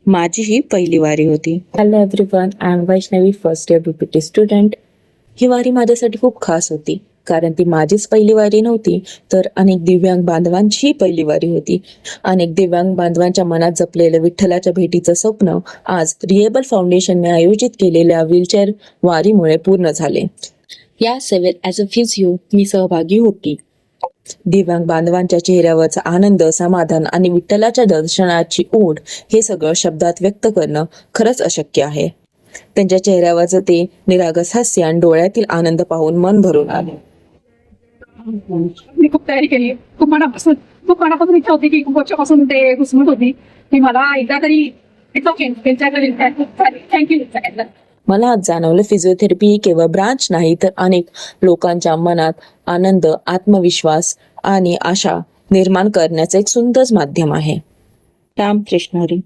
माझी ही पहिली वारी होती. Hello everyone, I am Vaishnavi, first year BPT student. ही वारी माझ्यासाठी खूप खास होती, कारण ती माझीच पहिली वारी नव्हती, तर अनेक दिव्यांग बांधवांची पहिली वारी होती. अनेक दिव्यांग बांधवांच्या मनात जपलेलं विठ्ठलाच्या भेटीचं स्वप्न आज रिएबल फाउंडेशनने आयोजित केलेल्या व्हीलचेअर वारीमुळे पूर्ण झाले. या सेवेत ॲज अ फिजिओ मी सहभागी होती. दिव्यांग बांधवांच्या चेहऱ्यावरचा आनंद, समाधान आणि विठ्ठलाच्या दर्शनाची ओढ हे सगळं शब्दात व्यक्त करणं खरंच अशक्य आहे. त्यांच्या चेहऱ्यावरचं ते निरागस हास्य आणि डोळ्यातील आनंद पाहून मन भरून आले. मी खूप तयारी केली, खूप मनापासून इच्छा होती की खूप वर्षापासून ते घुसमट होती की मला एकदा तरी त्यांच्याकडे थँक्यू सगळ्यांना. मला आज जाणवलं, फिजिओथेरपी ही केवळ ब्रांच नाही, तर अनेक लोकांच्या मनात आनंद, आत्मविश्वास आणि आशा निर्माण करण्याचं एक सुंदर माध्यम आहे. रामकृष्ण हरी.